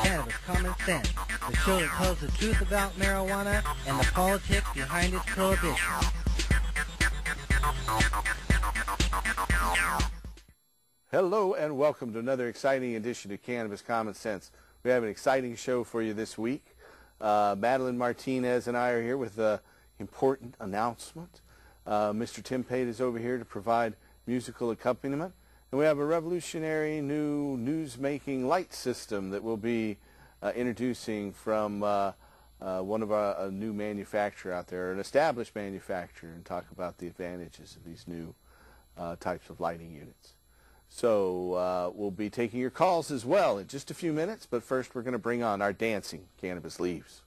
Cannabis Common Sense, the show that tells the truth about marijuana and the politics behind its prohibition. Hello and welcome to another exciting edition of Cannabis Common Sense. We have an exciting show for you this week. Madeline Martinez and I are here with an important announcement. Mr. Tim Pate is over here to provide musical accompaniment. And we have a revolutionary new news-making light system that we'll be introducing from one of a new manufacturer out there, an established manufacturer, and talk about the advantages of these new types of lighting units. So we'll be taking your calls as well in just a few minutes, but first we're going to bring on our dancing cannabis leaves.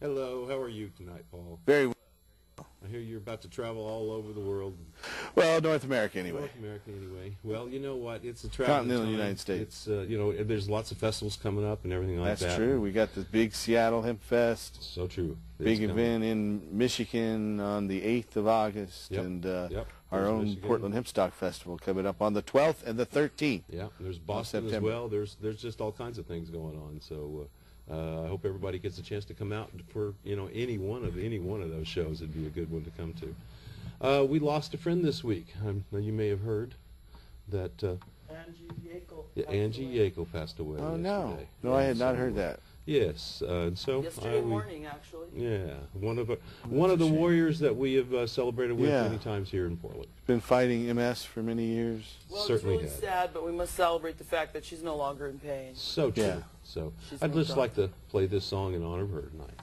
Hello, how are you tonight, Paul? Very well. I hear you're about to travel all over the world. Well, North America anyway. North America anyway. Well, you know what? It's a travel Continental time. United States. It's, you know, there's lots of festivals coming up and everything like that. That's true. We got the big Seattle Hemp Fest. So true. Big event in Michigan on the 8th of August. Yep. And Yep. our own Michigan. Portland Hempstock Festival coming up on the 12th and the 13th. Yeah, there's Boston as September. well. There's just all kinds of things going on. So I hope everybody gets a chance to come out for, you know, any one of those shows. It'd be a good one to come to. We lost a friend this week. You may have heard that Angie Yackel passed away. Oh, yesterday. no. No, I had not heard that. Yes, and so yesterday morning, actually. Yeah, one of the warriors that we have celebrated with many times here in Portland. Been fighting MS for many years. Well, Certainly it's really had. sad, but we must celebrate the fact that she's no longer in pain. So true. Yeah. So She's I'd moved just on. like to play this song in honor of her tonight.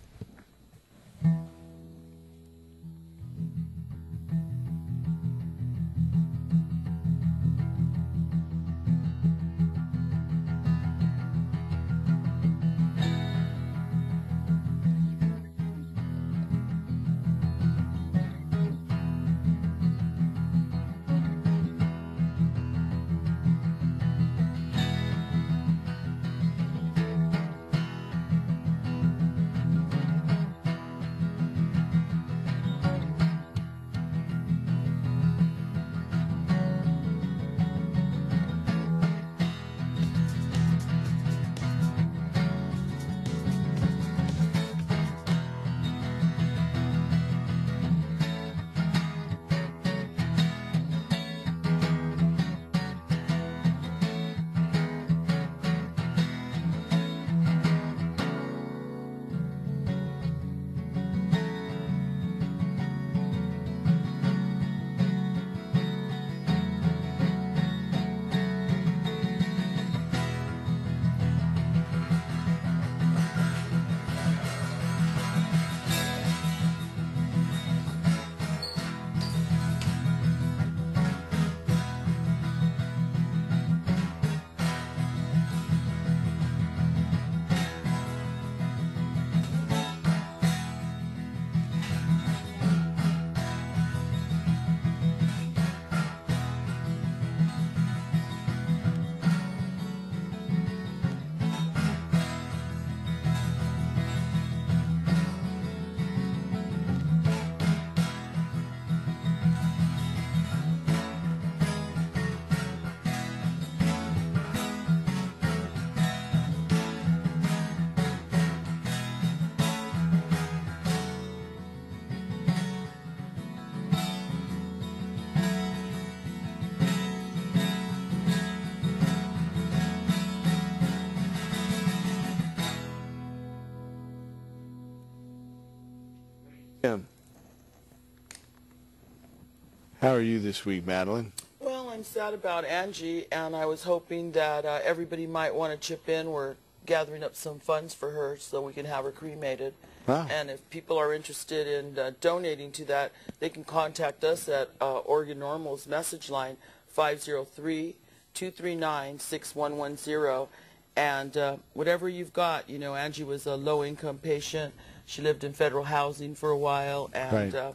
How are you this week, Madeline? Well, I'm sad about Angie, and I was hoping that everybody might want to chip in. We're gathering up some funds for her so we can have her cremated. Wow. And if people are interested in donating to that, they can contact us at Oregon Normal's message line 503-239-6110. And whatever you've got, you know, Angie was a low-income patient. She lived in federal housing for a while, and Right.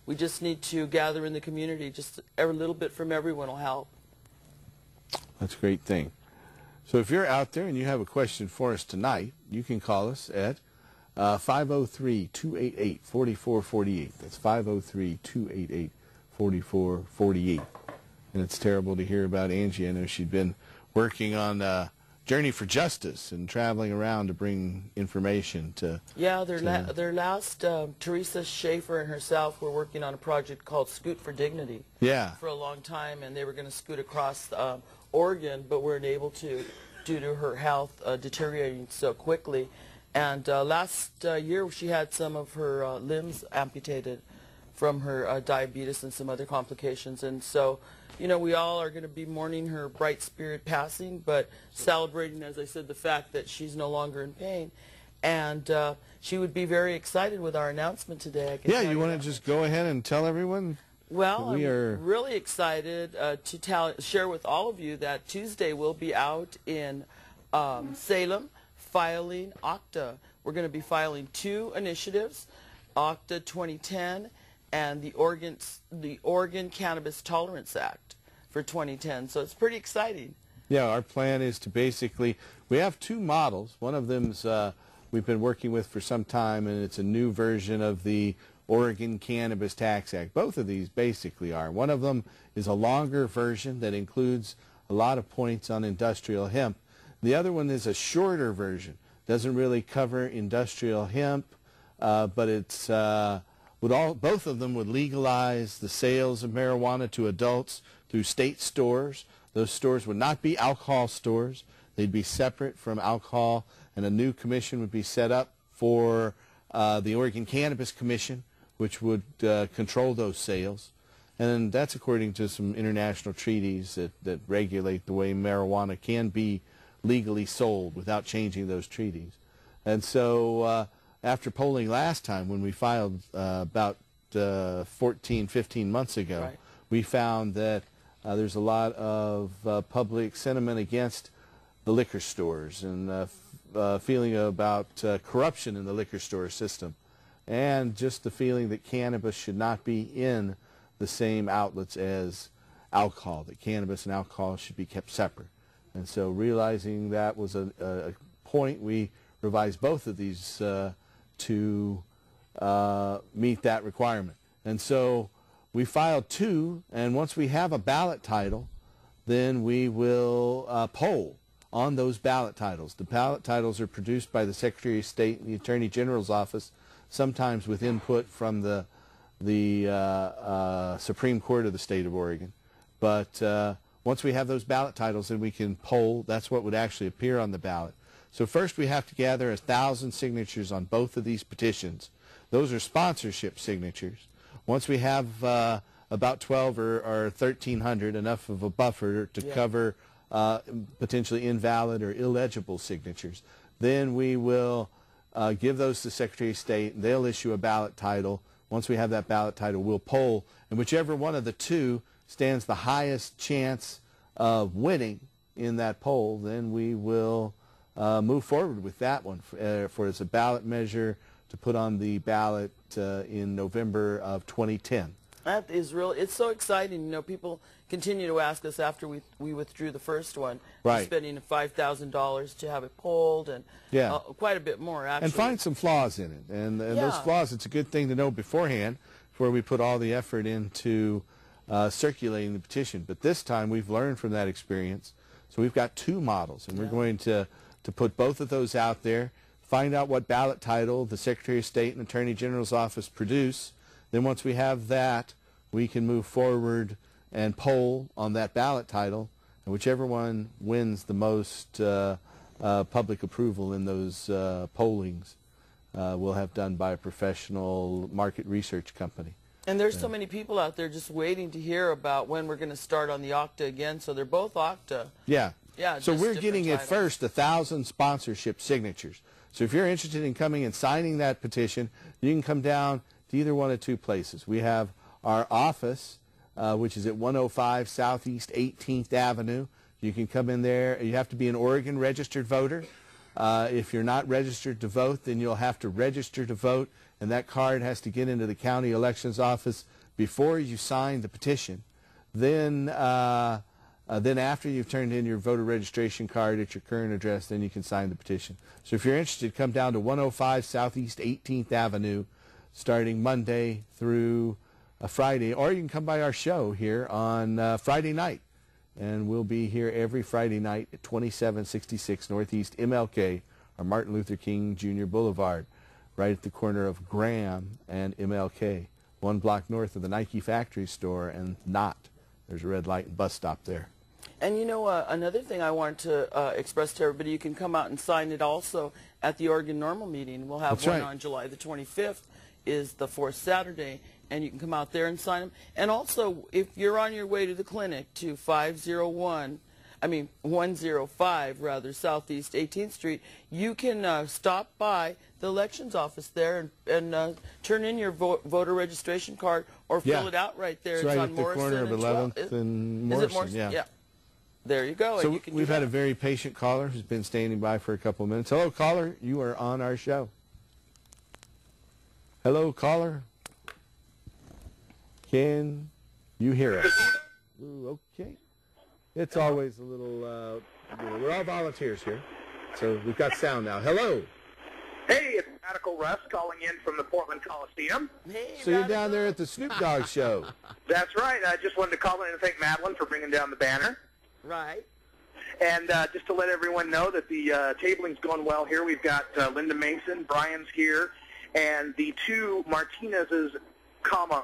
We just need to gather in the community. Just a little bit from everyone will help. That's a great thing. So if you're out there and you have a question for us tonight, you can call us at 503-288-4448. That's 503-288-4448. And it's terrible to hear about Angie. I know she'd been working on Journey for Justice and traveling around to bring information to... Yeah, their last, Teresa Schaefer and herself were working on a project called Scoot for Dignity. Yeah. For a long time, and they were going to scoot across Oregon, but weren't able to due to her health deteriorating so quickly. And last year, she had some of her limbs amputated from her diabetes and some other complications. And so, you know, we all are going to be mourning her bright spirit passing, but celebrating, as I said, the fact that she's no longer in pain. And she would be very excited with our announcement today. Yeah, you want to just go ahead and tell everyone? Well, I'm really excited to share with all of you that Tuesday we'll be out in Salem filing OCTA. We're going to be filing 2 initiatives, OCTA 2010 and the Oregon Cannabis Tolerance Act for 2010. So it's pretty exciting. Yeah, our plan is to basically, we have 2 models. One of them's we've been working with for some time, and it's a new version of the Oregon Cannabis Tax Act. Both of these basically are. One of them is a longer version that includes a lot of points on industrial hemp. The other one is a shorter version. Doesn't really cover industrial hemp, but it's both of them would legalize the sales of marijuana to adults through state stores. Those stores would not be alcohol stores. They'd be separate from alcohol, and a new commission would be set up for the Oregon Cannabis Commission, which would control those sales. And that's according to some international treaties that regulate the way marijuana can be legally sold without changing those treaties. And so after polling last time, when we filed about 14, 15 months ago, right, we found that there's a lot of public sentiment against the liquor stores and feeling about corruption in the liquor store system, and just the feeling that cannabis should not be in the same outlets as alcohol, that cannabis and alcohol should be kept separate. And so realizing that was a point, we revised both of these to meet that requirement. And so we filed 2, and once we have a ballot title, then we will poll on those ballot titles. The ballot titles are produced by the Secretary of State and the Attorney General's office, sometimes with input from the Supreme Court of the state of Oregon. But once we have those ballot titles, then we can poll. That's what would actually appear on the ballot. So first we have to gather 1,000 signatures on both of these petitions. Those are sponsorship signatures. Once we have about 12 or 1,300, enough of a buffer to cover potentially invalid or illegible signatures, then we will give those to the Secretary of State, and they'll issue a ballot title. Once we have that ballot title, we'll poll, and whichever one of the 2 stands the highest chance of winning in that poll, then we will move forward with that one for as a ballot measure to put on the ballot in November of 2010. That is real. It's so exciting. You know, people continue to ask us after we withdrew the first one, right, spending $5,000 to have it polled, and quite a bit more, actually. And find some flaws in it. And those flaws, it's a good thing to know beforehand before we put all the effort into circulating the petition. But this time we've learned from that experience. So we've got 2 models, and we're going to put both of those out there, find out what ballot title the Secretary of State and Attorney General's office produce. Then once we have that, we can move forward and poll on that ballot title, and whichever one wins the most public approval in those pollings we'll have done by a professional market research company. And there's so many people out there just waiting to hear about when we're going to start on the OCTA again, so they're both OCTA. Yeah. Yeah, So just we're different getting at titles. first 1,000 sponsorship signatures. So if you're interested in coming and signing that petition, you can come down to either one of two places. We have our office, which is at 105 Southeast 18th Avenue. You can come in there. You have to be an Oregon registered voter. If you're not registered to vote, then you'll have to register to vote, and that card has to get into the county elections office before you sign the petition. Then after you've turned in your voter registration card at your current address, then you can sign the petition. So if you're interested, come down to 105 Southeast 18th Avenue starting Monday through Friday, or you can come by our show here on Friday night. And we'll be here every Friday night at 2766 Northeast MLK, or Martin Luther King Jr. Boulevard, right at the corner of Graham and MLK, 1 block north of the Nike factory store and Knott. There's a red light and bus stop there. And you know, another thing I want to express to everybody, you can come out and sign it also at the Oregon Normal meeting. We'll have That's one right. on July the 25th, is the fourth Saturday, and you can come out there and sign them. And also, if you're on your way to the clinic to 105 rather, Southeast 18th Street, you can stop by the elections office there and turn in your voter registration card or fill Yeah. it out right there. It's It's right on at the Morrison corner of and 11th and Morrison. Is it Morrison? Yeah. There you go. So and you can we've do had a that. very patient caller who's been standing by for a couple of minutes. Hello, caller. You are on our show. Hello, caller. Can you hear us? Ooh, okay. It's always a little, we're all volunteers here. So we've got sound now. Hello. Hey, it's Radical Russ calling in from the Portland Coliseum. Hey, So you're Radical. down there at the Snoop Dogg show. That's right. I just wanted to call in and thank Madeline for bringing down the banner. Right. And just to let everyone know that the tabling's going well here. We've got Linda Mason, Brian's here, and the two Martinez's,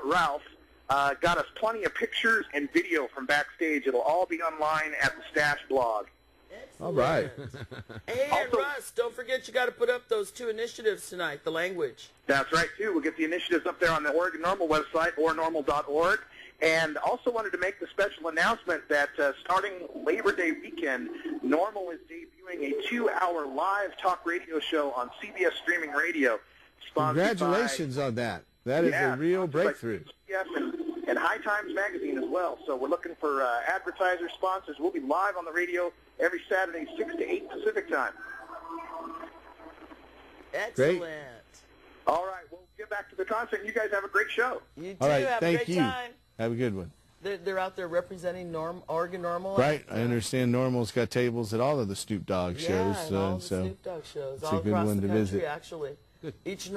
Ralph, got us plenty of pictures and video from backstage. It'll all be online at the Stash blog. All right. Hey, Also- Russ, don't forget you got to put up those two initiatives tonight, the language. That's right, too. We'll get the initiatives up there on the Oregon Normal website, ornormal.org. And also wanted to make the special announcement that starting Labor Day weekend, Normal is debuting a 2-hour live talk radio show on CBS Streaming Radio. Sponsored Congratulations on that. That is a real breakthrough. Yes, and High Times Magazine as well. So we're looking for advertisers, sponsors. We'll be live on the radio every Saturday, 6 to 8 Pacific time. Excellent. All right, we'll get back to the concert. You guys have a great show. You too. All right, have thank a great you. time. Have a good one. They're out there representing Oregon Normal. Right, I understand Normal's got tables at all of the Snoop Dogg Yeah, shows, and all the so Snoop Dogg shows it's a all good across one the to country, visit. actually. Each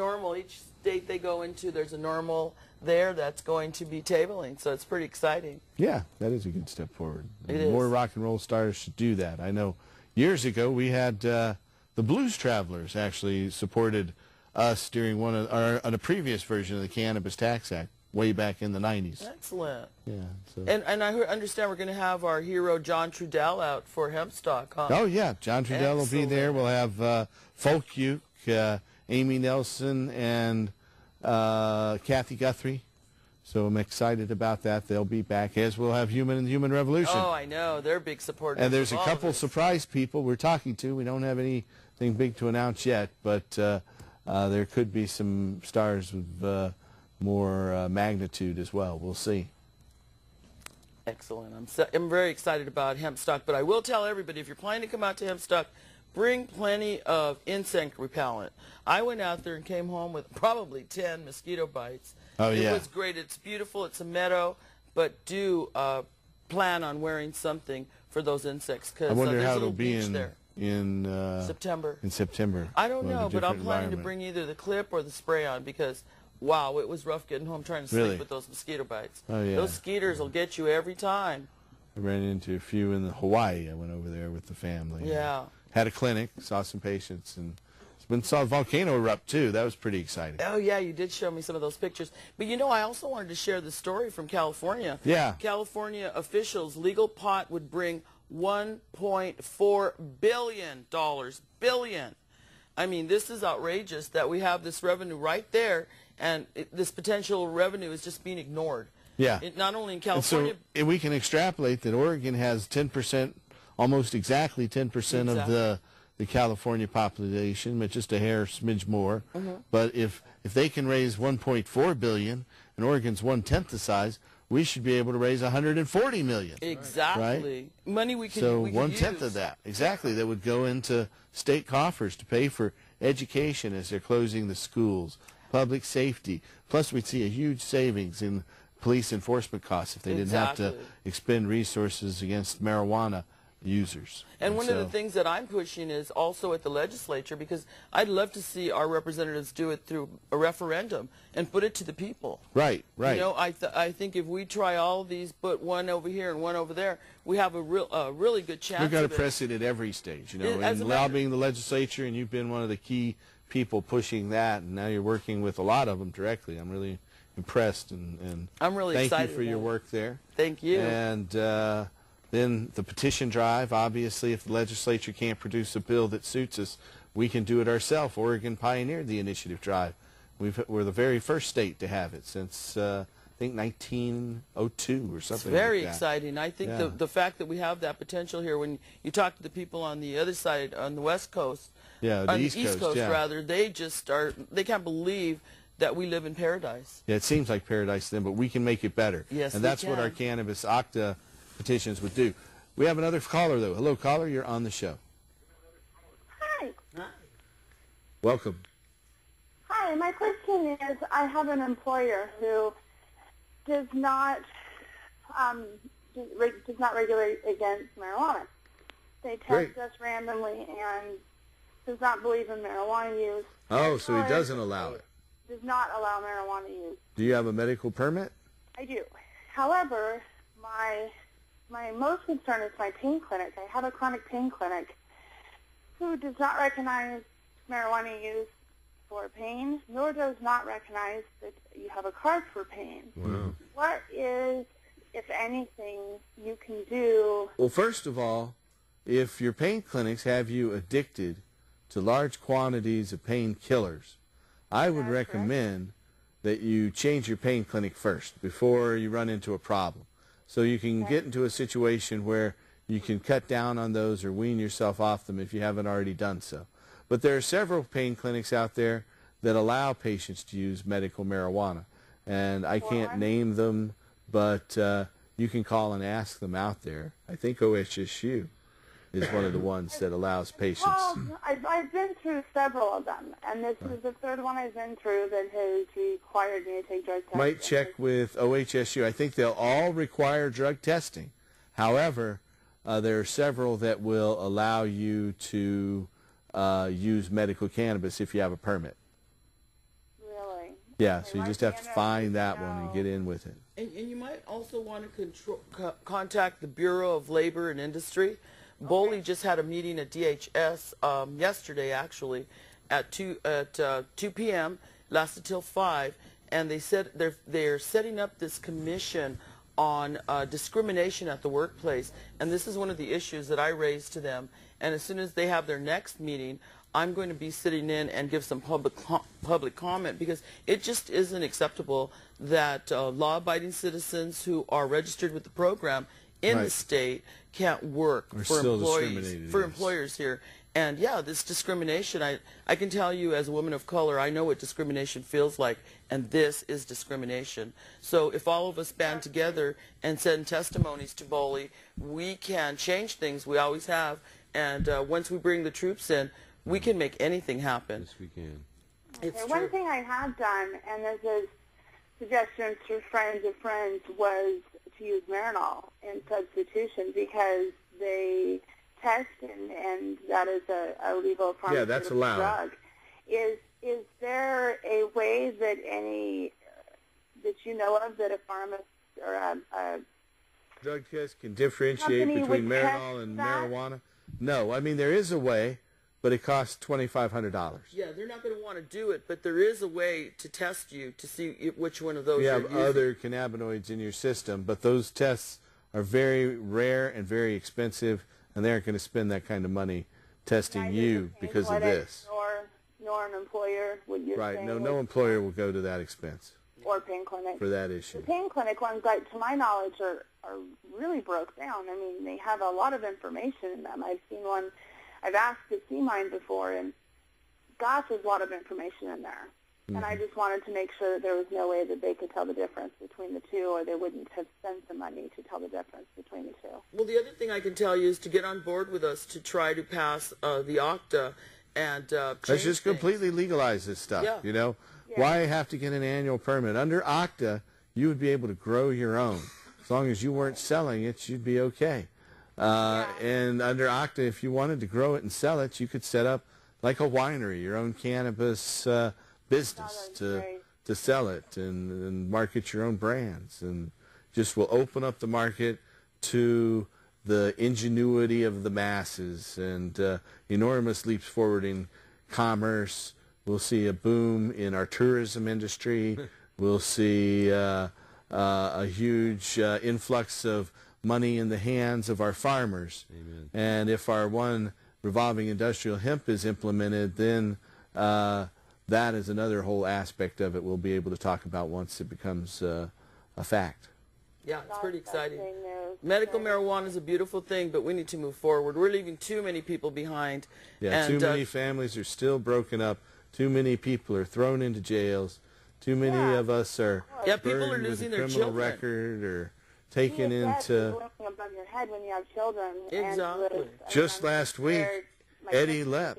state they go into, there's a Normal there that's going to be tabling, so it's pretty exciting. Yeah, that is a good step forward. It More is. rock and roll stars should do that. I know years ago we had the Blues Travelers actually supported us during on a previous version of the Cannabis Tax Act way back in the 90s. Excellent. Yeah. So. And I understand we're going to have our hero John Trudell out for Hempstock, huh? Oh, yeah, John Trudell will be there. Excellent. We'll have Folk Uke, Amy Nelson, and Kathy Guthrie. So I'm excited about that. They'll be back, as we'll have Human and the Human Revolution. Oh, I know. They're big supporters. And there's a of all couple of us. surprise people we're talking to. We don't have anything big to announce yet, but there could be some stars with more magnitude as well. We'll see. Excellent. I'm very excited about Hempstock, but I will tell everybody, if you're planning to come out to Hempstock, bring plenty of insect repellent. I went out there and came home with probably 10 mosquito bites. Oh, It yeah. was great. It's beautiful. It's a meadow, but do plan on wearing something for those insects, because I wonder there's a how little it'll be beach in there. September. September. I don't Well, know, a but I'm different planning to environment. bring either the clip or the spray on, because, wow, it was rough getting home trying to Really? sleep with those mosquito bites. Oh, yeah. Those skeeters will get you every time. I ran into a few in Hawaii. I went over there with the family. Yeah. Had a clinic, saw some patients, and saw a volcano erupt too. That was pretty exciting. Oh, yeah, you did show me some of those pictures. But, you know, I also wanted to share the story from California. Yeah. California officials, legal pot would bring $1.4 billion. Billion. I mean, this is outrageous that we have this revenue right there, and this potential revenue is just being ignored. Yeah. Not only in And California. so we can extrapolate that Oregon has 10% almost exactly 10% of the California population, but just a hair smidge more. But if they can raise 1.4 billion and Oregon's 1/10 the size, we should be able to raise 140 million. Exactly. Right? Money we can So we can 1/10 use. of that, exactly, that would go into state coffers to pay for education as they're closing the schools, public safety. Plus, we'd see a huge savings in police enforcement costs if they didn't have to expend resources against marijuana users. And one of the things that I'm pushing is also at the legislature, because I'd love to see our representatives do it through a referendum and put it to the people. Right, right. You know, I think if we try all these, put one over here and one over there, we have a really good chance. We've got to of it. press it at every stage, you know, As and a matter- lobbying the legislature, and you've been one of the key people pushing that, and now you're working with a lot of them directly. I'm really impressed, and I'm really thank excited you for your about it. work there. Thank you. And then the petition drive, obviously, if the legislature can't produce a bill that suits us, we can do it ourselves. Oregon pioneered the initiative drive. We're the very first state to have it since, I think, 1902 or something It's very like that. exciting. I think Yeah. the fact that we have that potential here, when you talk to the people on the other side, on the West Coast, Yeah, the on East the East Coast, Coast, yeah. rather, they can't believe that we live in paradise. Yeah, it seems like paradise to them, but we can make it better. Yes, and we that's what our can. Cannabis Octa petitions would do. We have another caller, though. Hello, caller. You're on the show. Hi. Welcome. Hi, my question is, I have an employer who does not regulate against marijuana. They test Great. us randomly and does not believe in marijuana use. Oh, so he Or doesn't allow it. Does not allow marijuana use. Do you have a medical permit? I do. However, my most concern is my pain clinic. I have a chronic pain clinic who does not recognize marijuana use for pain, nor does not recognize that you have a card for pain. Wow. What is, if anything, you can do? Well, first of all, if your pain clinics have you addicted to large quantities of painkillers, I would That's recommend that you change your pain clinic first before you run into a problem. So you can get into a situation where you can cut down on those or wean yourself off them if you haven't already done so. But there are several pain clinics out there that allow patients to use medical marijuana. And I can't name them, but you can call and ask them out there. I think OSSU is one of the ones that allows patients. Well, I've been through several of them, and this is the third one I've been through that has required me to take drug testing. Might check with OHSU. I think they'll all require drug testing. However, there are several that will allow you to use medical cannabis if you have a permit. Really? Yeah, Okay, so you my just have to standard find is that one and no. get in with it. And you might also want to contact the Bureau of Labor and Industry. Boley just had a meeting at DHS yesterday, actually, at 2 p.m. lasted till 5, and they said they're setting up this commission on discrimination at the workplace, and this is one of the issues that I raised to them. And as soon as they have their next meeting, I'm going to be sitting in and give some public comment, because it just isn't acceptable that law-abiding citizens who are registered with the program in the state can't work We're for still employees, discriminated for against. employers here. And yeah, this discrimination, I can tell you as a woman of color, I know what discrimination feels like, and this is discrimination. So if all of us band together and send testimonies to Boley, we can change things. We always have. And once we bring the troops in, we can make anything happen. Yes, we can. It's One true. thing I have done, and this is suggestions to friends of friends, was to use Marinol in substitution, because they test and that is a legal pharmaceutical that's allowed. drug. Is there a way that that you know of that a pharmacist or a Drug test can differentiate company between would Marinol test and that? marijuana? No, I mean, there is a way, but it costs $2,500. Yeah, they're not going to want to do it, but there is a way to test you to see which one of those You you're have using. other cannabinoids in your system, but those tests are very rare and very expensive, and they aren't going to spend that kind of money testing neither you the pain because of clinic this. nor an employer would you Right. say No would- employer will go to that expense. or pain clinic. for that issue. The pain clinic ones, like, to my knowledge, are really broke down. I mean, they have a lot of information in them. I've seen one, I've asked to see mine before, and gosh, there's a lot of information in there. And I just wanted to make sure that there was no way that they could tell the difference between the two, or they wouldn't have spent the money to tell the difference between the two. Well, the other thing I can tell you is to get on board with us to try to pass the OCTA and Let's just completely legalize this stuff, Yeah. you know? Yeah. Why have to get an annual permit? Under OCTA, you would be able to grow your own. As long as you weren't selling it, you'd be okay. And under OCTA, if you wanted to grow it and sell it, you could set up like a winery, your own cannabis business to sell it and market your own brands, and just will open up the market to the ingenuity of the masses and enormous leaps forward in commerce. We'll see a boom in our tourism industry. We'll see a huge influx of money in the hands of our farmers. Amen. And if our one revolving industrial hemp is implemented, then that is another whole aspect of it we'll be able to talk about once it becomes a fact. Yeah, it's pretty exciting. Exciting news. Medical marijuana is a beautiful thing, but we need to move forward. We're leaving too many people behind. Yeah, and, too many families are still broken up. Too many people are thrown into jails. Too many of us are people are burdened with a losing their criminal children. record or taken Being into... above your head when you have children. Exactly. And Just last week, Eddie Lepp.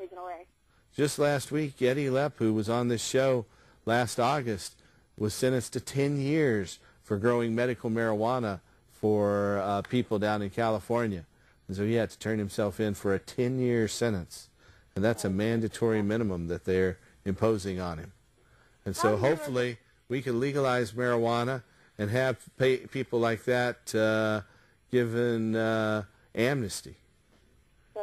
Just last week, Eddie Lepp, who was on this show last August, was sentenced to 10 years for growing medical marijuana for people down in California. And so he had to turn himself in for a 10-year sentence. And that's a mandatory minimum that they're imposing on him. And so hopefully we can legalize marijuana and have people like that given amnesty.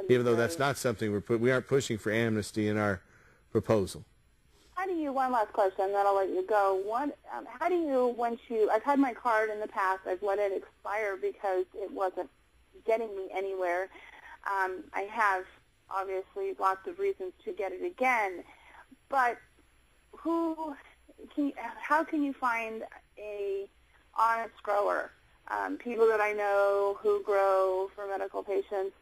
Even though that's not something we aren't pushing for amnesty in our proposal. How do you, one last question, then I'll let you go. How do you, I've had my card in the past, I've let it expire because it wasn't getting me anywhere. I have, obviously, lots of reasons to get it again, but how can you find a honest grower? People that I know who grow for medical patients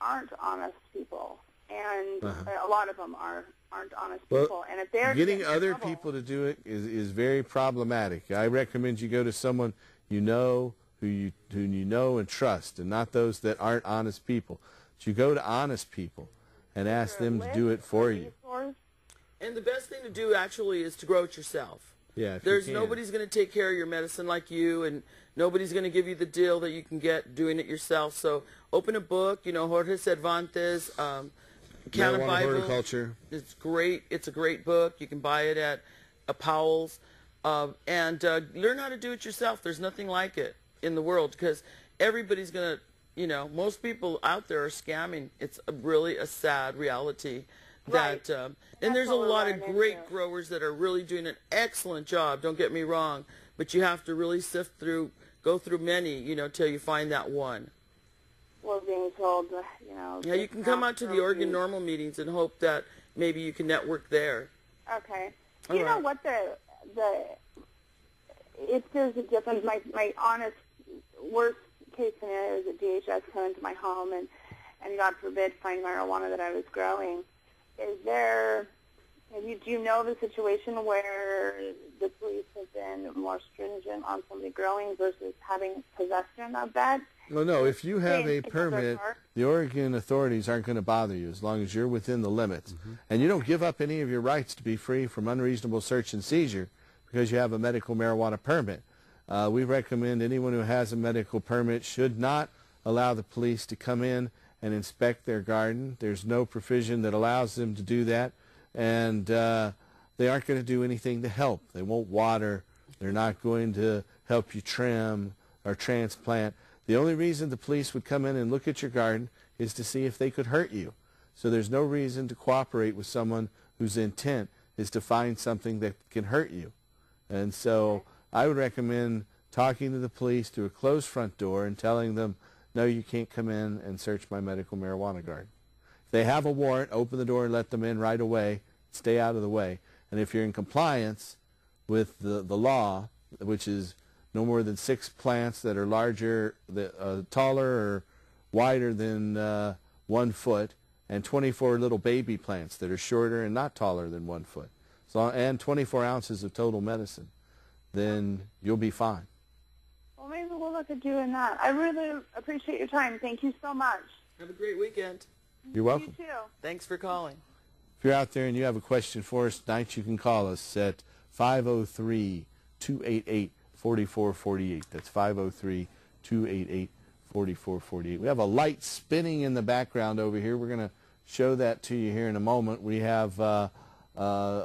aren't honest people, and a lot of them aren't honest people. And if they're getting other people to do it is very problematic. I recommend you go to someone you know who you know and trust, and not those that aren't honest people. But you go to honest people and ask them to do it for you. And the best thing to do actually is to grow it yourself. Yeah, There's nobody's going to take care of your medicine like you, and nobody's going to give you the deal that you can get doing it yourself. So open a book, Jorge Cervantes, Canna Marijuana Bible. Horticulture. It's great. It's a great book. You can buy it at Powell's. And learn how to do it yourself. There's nothing like it in the world, because everybody's going to, most people out there are scamming. It's really a sad reality. Right. And there's a lot of running great into. growers that are really doing an excellent job, don't get me wrong, but you have to really go through many, till you find that one. We're being told, Yeah, you can come out to the Oregon Normal meetings and hope that maybe you can network there. Okay. Do you know what if there's a difference, my honest worst case scenario is that DHS come into my home and God forbid find marijuana that I was growing. Do you know of a situation where the police have been more stringent on somebody growing versus having possession of that? Well, no, if you have a permit, the Oregon authorities aren't going to bother you as long as you're within the limits. And you don't give up any of your rights to be free from unreasonable search and seizure because you have a medical marijuana permit. We recommend anyone who has a medical permit should not allow the police to come in and inspect their garden. There's no provision that allows them to do that. And they aren't going to do anything to help. They won't water. They're not going to help you trim or transplant. The only reason the police would come in and look at your garden is to see if they could hurt you. So there's no reason to cooperate with someone whose intent is to find something that can hurt you. And so I would recommend talking to the police through a closed front door and telling them, no, you can't come in and search my medical marijuana garden. If they have a warrant, open the door and let them in right away. Stay out of the way. And if you're in compliance, with the law, which is no more than 6 plants that are larger, taller or wider than 1 foot, and 24 little baby plants that are shorter and not taller than 1 foot, so, and 24 ounces of total medicine, then you'll be fine. Well, maybe we'll look at doing that. I really appreciate your time. Thank you so much. Have a great weekend. You're welcome. You too. Thanks for calling. If you're out there and you have a question for us tonight, you can call us at 503-288-4448. That's 503-288-4448. We have a light spinning in the background over here. We're going to show that to you here in a moment. We have a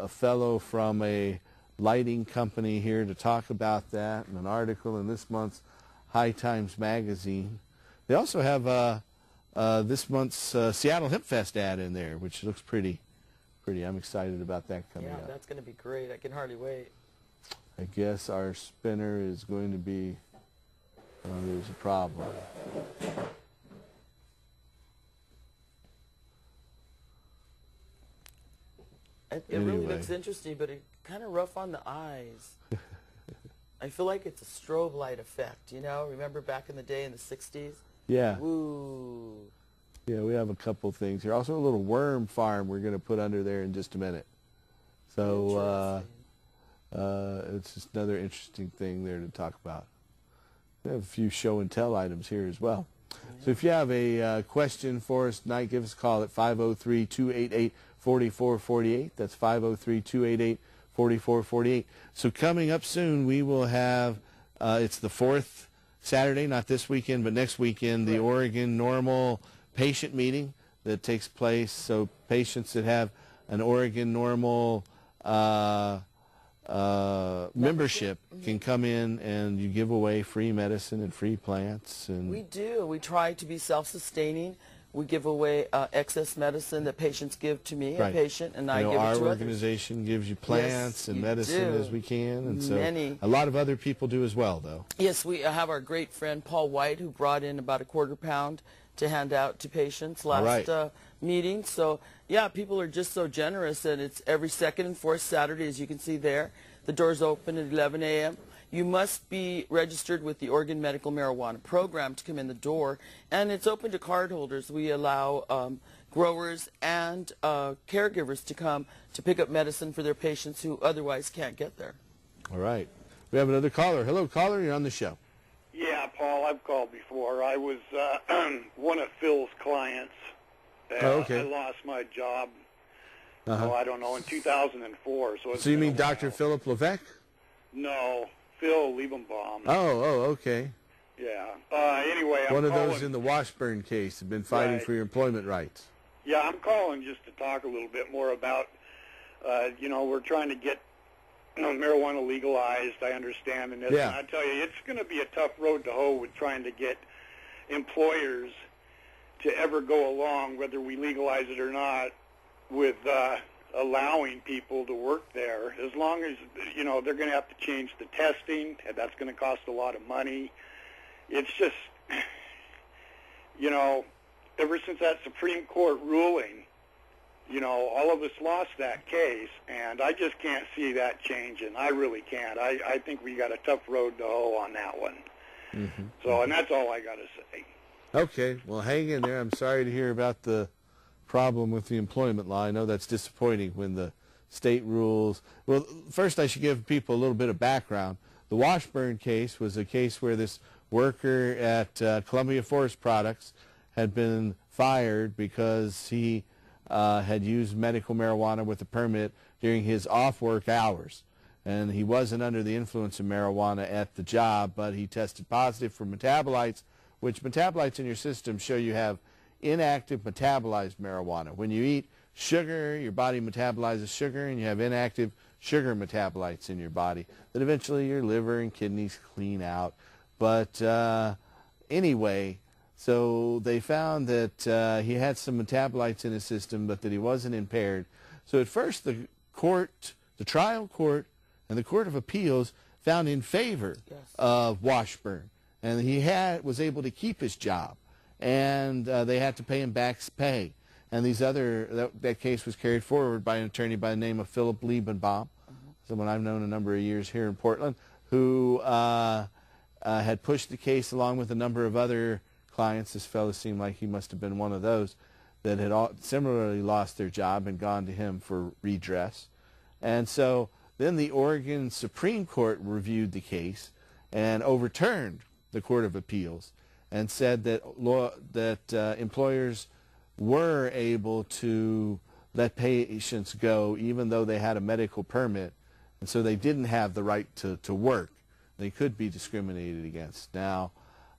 fellow from a lighting company here to talk about that, and an article in this month's High Times magazine. They also have this month's Seattle Hemp Fest ad in there, which looks pretty. I'm excited about that coming up. Yeah, that's going to be great. I can hardly wait. I guess our spinner is going to be, there's a problem. It really looks interesting, but it's kind of rough on the eyes. I feel like it's a strobe light effect, you know? Remember back in the day in the 60s? Yeah. Woo. Yeah, we have a couple things here. Also a little worm farm we're going to put under there in just a minute. So it's just another interesting thing there to talk about. We have a few show and tell items here as well. So if you have a question for us tonight, give us a call at 503-288-4448. That's 503-288-4448. So coming up soon, we will have, it's the 4th Saturday, not this weekend, but next weekend, the Oregon Normal patient meeting that takes place. So patients that have an Oregon Normal membership can come in, and you give away free medicine and free plants. And we do. We try to be self-sustaining. We give away excess medicine that patients give to me, a patient, and I give it to others. Our organization gives you plants and medicine as we can, and so a lot of other people do as well, though. Yes, we have our great friend Paul White, who brought in about a quarter pound to hand out to patients last meeting. So, yeah, people are just so generous, and it's every second and fourth Saturday, as you can see there. The doors open at 11 a.m. You must be registered with the Oregon Medical Marijuana Program to come in the door, and it's open to cardholders. We allow growers and caregivers to come to pick up medicine for their patients who otherwise can't get there. All right. We have another caller. Hello, caller. You're on the show. Yeah, Paul, I've called before. I was one of Phil's clients. I lost my job, I don't know, in 2004. So you mean Dr. Philip Levesque? No, Phil Liebenbaum. Oh, okay. Yeah. Anyway, one of those in the Washburn case have been fighting for your employment rights. Yeah, I'm calling just to talk a little bit more about, we're trying to get marijuana legalized, I understand, and Yeah. And I tell you, it's going to be a tough road to hoe with trying to get employers to ever go along, whether we legalize it or not, with allowing people to work there. As long as, they're going to have to change the testing, and that's going to cost a lot of money. It's just, ever since that Supreme Court ruling, all of us lost that case, and I just can't see that changing. I really can't. I think we got a tough road to hoe on that one. Mm-hmm. So, and that's all I got to say. Okay, well, hang in there. I'm sorry to hear about the problem with the employment law. I know that's disappointing when the state rules. Well, first I should give people a little bit of background. The Washburn case was a case where this worker at Columbia Forest Products had been fired because he had used medical marijuana with a permit during his off-work hours. And he wasn't under the influence of marijuana at the job, but he tested positive for metabolites, which metabolites in your system show you have inactive metabolized marijuana. When you eat sugar, your body metabolizes sugar, and you have inactive sugar metabolites in your body that eventually your liver and kidneys clean out. But anyway, so they found that he had some metabolites in his system, but that he wasn't impaired. So at first the trial court and the Court of Appeals found in favor of Washburn, and he was able to keep his job, and they had to pay him back pay. And that case was carried forward by an attorney by the name of Philip Liebenbaum. someone I've known a number of years here in Portland, who had pushed the case along with a number of other clients. This fellow seemed like he must have been one of those that had similarly lost their job and gone to him for redress. And so then the Oregon Supreme Court reviewed the case and overturned the Court of Appeals and said that employers were able to let patients go even though they had a medical permit, and so they didn't have the right to work. They could be discriminated against. Now,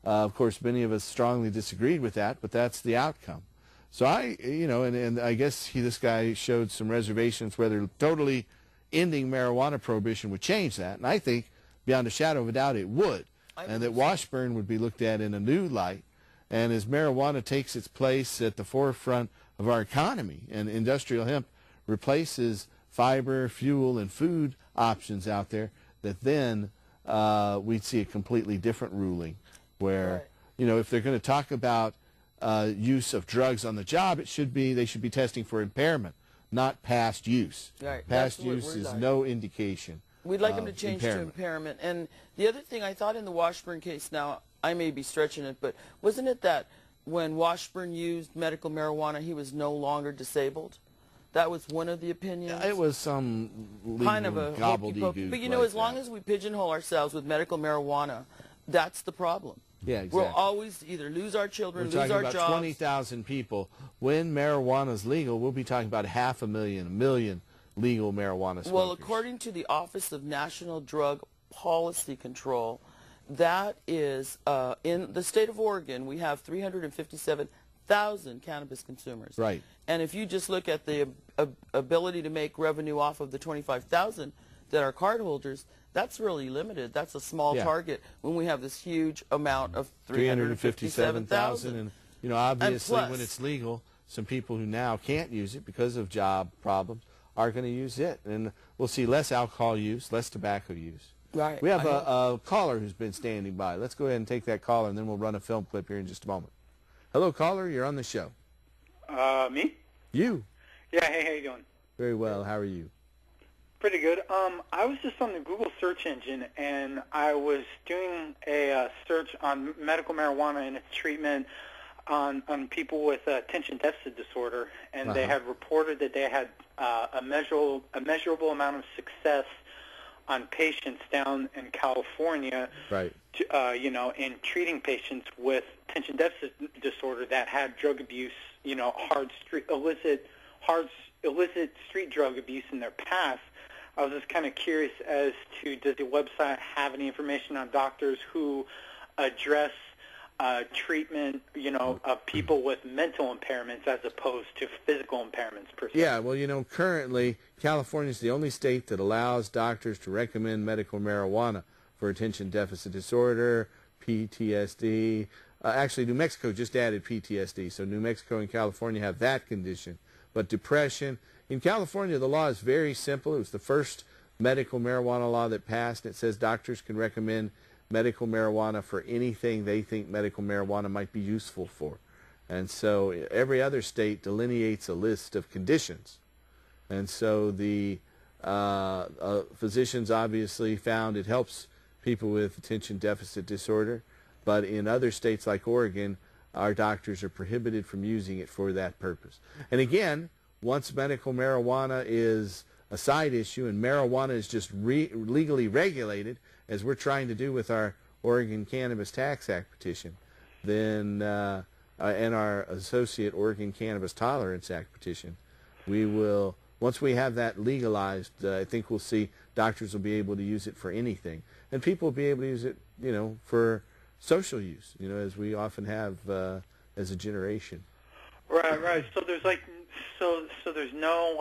of course, many of us strongly disagreed with that, but that's the outcome. So and I guess this guy showed some reservations whether totally ending marijuana prohibition would change that, and I think beyond a shadow of a doubt it would, and that Washburn would be looked at in a new light. And as marijuana takes its place at the forefront of our economy and industrial hemp replaces fiber, fuel, and food options out there, that then we'd see a completely different ruling where, if they're going to talk about use of drugs on the job, they should be testing for impairment, not past use. Right. Past use is no indication. We'd like them to change to impairment. And the other thing I thought in the Washburn case, now I may be stretching it, but wasn't it that when Washburn used medical marijuana, he was no longer disabled? That was one of the opinions. Yeah, it was some legal kind of a gobbledygook. But as long as we pigeonhole ourselves with medical marijuana, that's the problem. Yeah, exactly. We'll always either lose our children, lose our jobs. We're talking about 20,000 people. When marijuana is legal, we'll be talking about 500,000, 1 million legal marijuana smokers. Well, according to the Office of National Drug Policy Control, that is, in the state of Oregon, we have 357,000 cannabis consumers. Right. And if you just look at the ability to make revenue off of the 25,000 that are cardholders, that's really limited. That's a small target when we have this huge amount of 357,000. And, obviously when it's legal, some people who now can't use it because of job problems are going to use it. And we'll see less alcohol use, less tobacco use. Right. We have a caller who's been standing by. Let's go ahead and take that caller, and then we'll run a film clip here in just a moment. Hello, caller. You're on the show. Me? You. Yeah, hey, how you doing? Very well. How are you? Pretty good. I was just on the Google search engine, and I was doing a search on medical marijuana and its treatment on people with attention deficit disorder, and they had reported that they had a measurable amount of success on patients down in California, right? In treating patients with attention deficit disorder that had drug abuse, illicit street drug abuse in their past. I was just kind of curious as to, does the website have any information on doctors who address treatment, of people with mental impairments as opposed to physical impairments per se? Yeah, well, currently California is the only state that allows doctors to recommend medical marijuana for attention deficit disorder, PTSD. Actually, New Mexico just added PTSD, so New Mexico and California have that condition. But depression, in California, the law is very simple. It was the first medical marijuana law that passed. It says doctors can recommend medical marijuana for anything they think medical marijuana might be useful for. And so every other state delineates a list of conditions. And so the physicians obviously found it helps people with attention deficit disorder, but in other states like Oregon, our doctors are prohibited from using it for that purpose. And again, once medical marijuana is a side issue and marijuana is just legally regulated, as we're trying to do with our Oregon Cannabis Tax Act petition, then and our associate Oregon Cannabis Tolerance Act petition, we will, once we have that legalized, I think we'll see doctors will be able to use it for anything. And people will be able to use it, for social use, as we often have as a generation. Right. So there's so there's no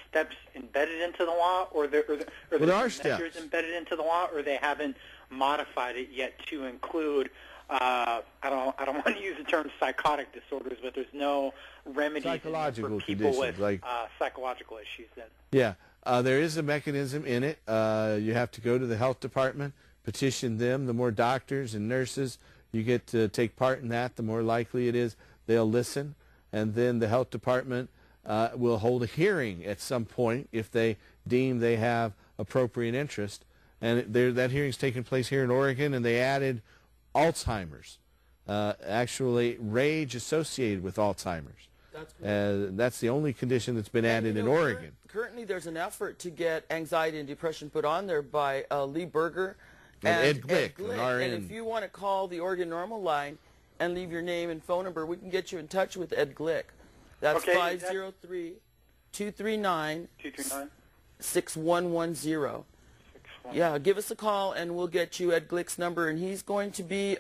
steps embedded into the law, or there are measures steps embedded into the law, or they haven't modified it yet to include. I don't want to use the term psychotic disorders, but there's no remedies for people with psychological issues. Then. Yeah, there is a mechanism in it. You have to go to the health department, petition them. The more doctors and nurses you get to take part in that, the more likely it is they'll listen. And then the health department will hold a hearing at some point if they deem they have appropriate interest. And that hearing's taking place here in Oregon, and they added Alzheimer's, actually rage associated with Alzheimer's. That's the only condition that's been added in Oregon. Currently, there's an effort to get anxiety and depression put on there by Lee Berger and Ed Glick, an RN. And if you want to call the Oregon Normal line and leave your name and phone number, we can get you in touch with Ed Glick. That's 503-239-6110. Yeah, give us a call and we'll get you Ed Glick's number, and he's going to be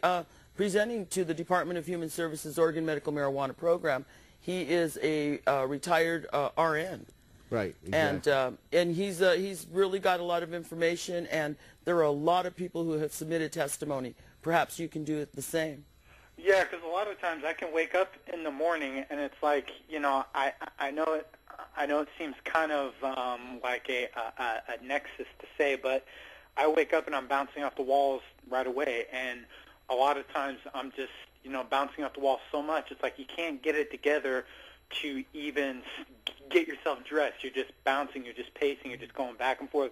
presenting to the Department of Human Services Oregon Medical Marijuana Program. He is a retired RN. Right, exactly. And he's really got a lot of information, and there are a lot of people who have submitted testimony. Perhaps you can do it the same. Yeah, because a lot of times I can wake up in the morning and it's like, you know, I know it seems kind of like a nexus to say, but I wake up and I'm bouncing off the walls right away, and a lot of times I'm just, you know, bouncing off the wall so much, it's like you can't get it together to even get yourself dressed. You're just bouncing, you're just pacing, you're just going back and forth.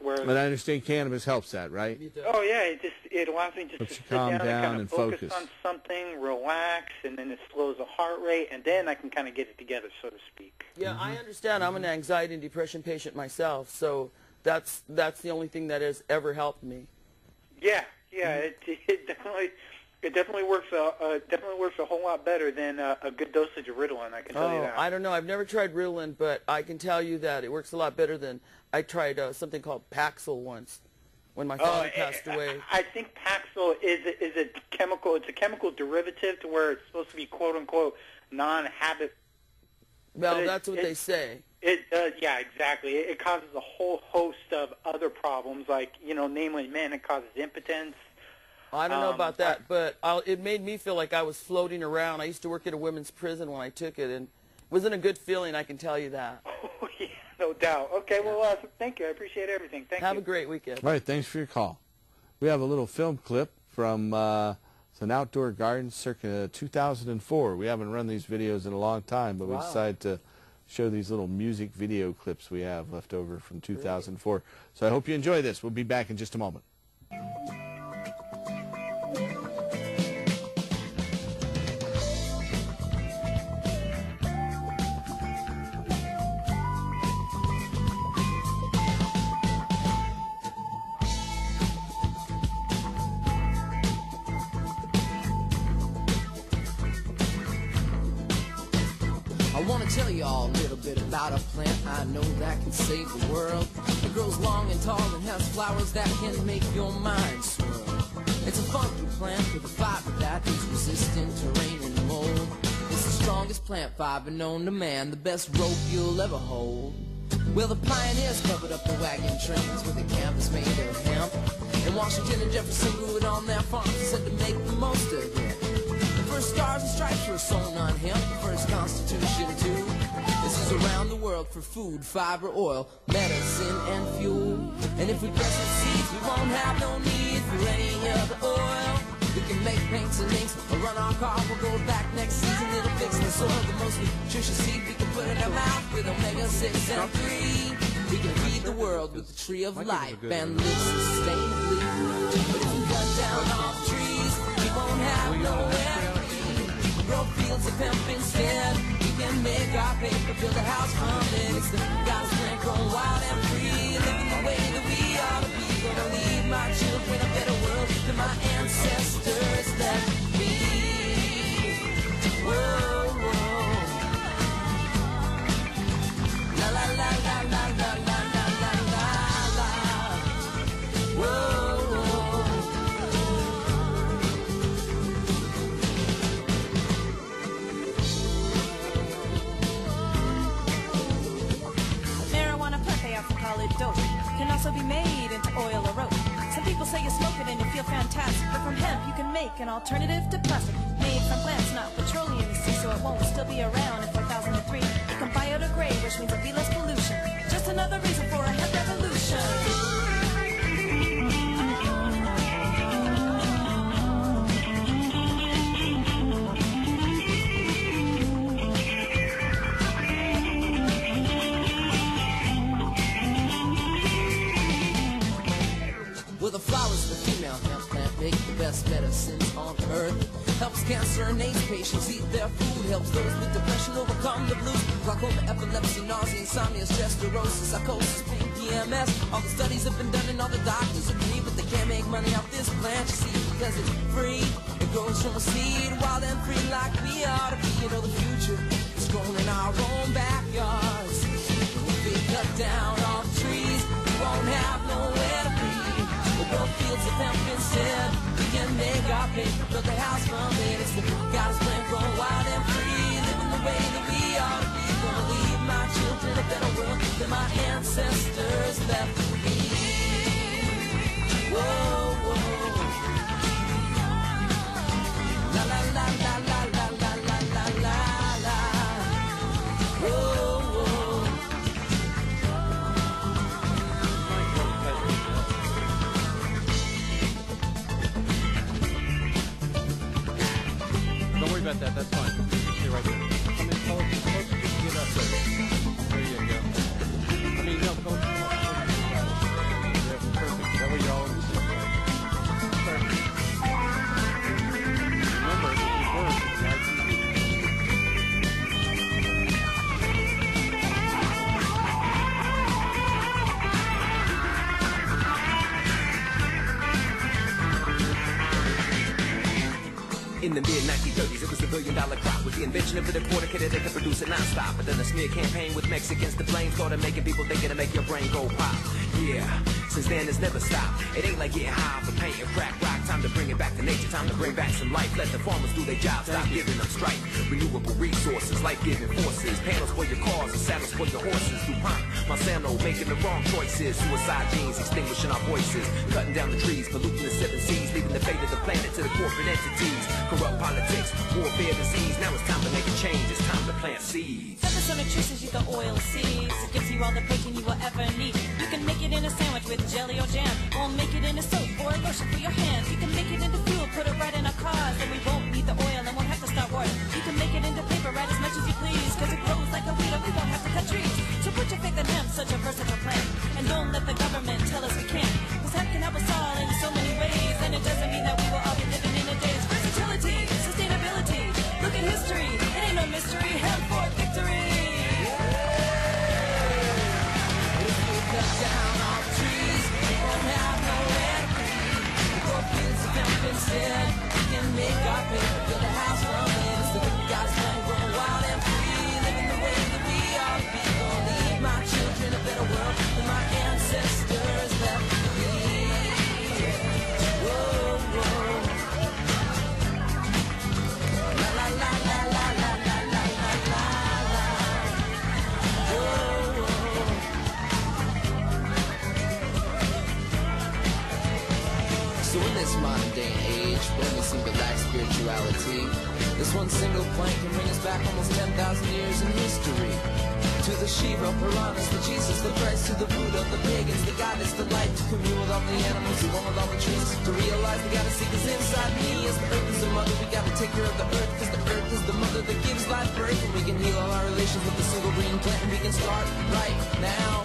Whereas, but I understand cannabis helps that, right? Oh yeah, it allows me just to sit down and kind of focus on something, relax, and then it slows the heart rate, and then I can kind of get it together, so to speak. Yeah, I understand. I'm an anxiety and depression patient myself, so that's the only thing that has ever helped me. Yeah, it definitely works a whole lot better than a good dosage of Ritalin, I can tell you that. I don't know. I've never tried Ritalin, but I can tell you that it works a lot better than I tried something called Paxil once when my father passed away. I think Paxil is a chemical. It's a chemical derivative to where it's supposed to be quote unquote non-habit. Well, that's what they say. It does, yeah, exactly. It causes a whole host of other problems, like, you know, namely, man, it causes impotence. I don't know about that, but it made me feel like I was floating around. I used to work at a women's prison when I took it, and it wasn't a good feeling, I can tell you that. Oh, yeah, no doubt. Okay, well, thank you. I appreciate everything. Thank you. Have a great weekend. All right, thanks for your call. We have a little film clip from it's an outdoor garden circa 2004. We haven't run these videos in a long time, but we decided to show these little music video clips we have left over from 2004. So I hope you enjoy this. We'll be back in just a moment. I want to tell you all a little bit about a plant I know that can save the world. It grows long and tall and has flowers that can make your mind swirl. It's a funky plant with a fiber that is resistant to rain and mold. It's the strongest plant fiber known to man, the best rope you'll ever hold. Well, the pioneers covered up the wagon trains with a canvas made of hemp. And Washington and Jefferson grew it on their farms and said to make the most of it. The first stars and stripes were sewn on hemp, the first Constitution too. This is around the world for food, fiber, oil, medicine, and fuel. And if we press the seeds, we won't have no need for any other oil. We can make paints and inks, or run our car, we'll go back next season. It'll fix the soil, the most nutritious seed we can put in our mouth with omega-6 and 3. We can feed the world with the tree of life and live sustainably. But if we cut down all the trees, we won't have nowhere to be. Grow fields of hemp instead. We can make our paper, build a house from it. It's the God's plant grown wild and free, living the way that we ought to be. Gonna leave my children a better world than my ancestors left me. Whoa, whoa. La la la la la la la la la la. Whoa, whoa. Marijuana plant, they often call it dope, can also be made into oil or rope. Some people say you smoke it and you feel fantastic, but from hemp you can make an alternative to plastic. Made from plants, not petroleum, you see, so it won't still be around in 4003. It can biodegrade, which means there'll be less pollution. Just another reason for a hemp revolution. breast cancer and AIDS patients eat their food. Helps those with depression overcome the blues. Glaucoma, epilepsy, nausea, insomnia, stress, neurosis, psychosis, pain, PMS. All the studies have been done and all the doctors agree, but they can't make money off this plant, you see, because it's free. It grows from a seed, wild and free like we ought to be. You know the future is grown in our own backyards. If we cut down all the trees, we won't have nowhere to breathe. We'll grow fields of hemp instead. We can make our paper, build a house from it. It's the God's plan, growing wild and free, living the way that we ought to be. Gonna leave my children a better world than my ancestors left me. Whoa, whoa. La la la la la la la la la la la. Whoa, whoa. Don't worry about that. That's fine. Stay right there. I mean, close, just get up there. There you go. I mean, no, close. Yeah, perfect. That way you're all in the same place. Perfect. Remember, this is work. It's ITV. In the mid-1930s, it was the billion-dollar crop with the invention of the decorticator that could produce it non-stop. But then a smear campaign with Mexicans to blame started making people think it'll make your brain go pop. Yeah, since then it's never stopped. It ain't like getting high for paint and crack rock. Time to bring it back to nature, time to bring back some life. Let the farmers do their job, stop giving them strife. Renewable resources, life-giving forces. Panels for your cars and saddles for your horses. DuPont, Monsanto making the wrong choices. Suicide genes extinguishing our voices. Cutting down the trees, polluting the 7 seas. Leaving the fate of the planet to the corporate entities. Corrupt politics, warfare, disease. Now it's time to make a change. It's time to plant seeds. Focus on nutrition, the oil seeds. It gives you all the protein you will ever need. You can make it in a sandwich with jelly or jam, or make it in a soap or a lotion for your hands. You can make it into fuel, put it right in our cars, and we won't need the oil and won't have to start wars. You can make it into paper, write as much as you please, cause it grows like a weed and we won't have to cut trees. So put your faith in hemp, such a versatile plant, and don't let the government tell us we can't. Cause hemp can help us all in so many ways, and it doesn't mean that we will all be living in a daze. Versatility, sustainability, look at history, it ain't no mystery, hemp for victory. If we cut down all the trees, we won't have nowhere to be. We grow fields of hemp instead. We can make our paper, build a house from it. It's the God's plan, growing wild and free, living the way that we ought to be. Gonna leave my children a better world than my ancestors left me. Whoa, whoa. La la la la la la la la la la. Whoa, whoa. So in this modern day and age, when we seem to lack spirituality, this one single plant can bring us back almost 10,000 years in history. To the Shiva, Piranhas, the Jesus, the Christ, to the Buddha, the pagans, the goddess, the light, to commune with all the animals, to one with all the trees, to realize we gotta seek us inside me. As the earth is the mother, we gotta take care of the earth, cause the earth is the mother that gives life birth. And we can heal all our relations with a single green plant, and we can start right now.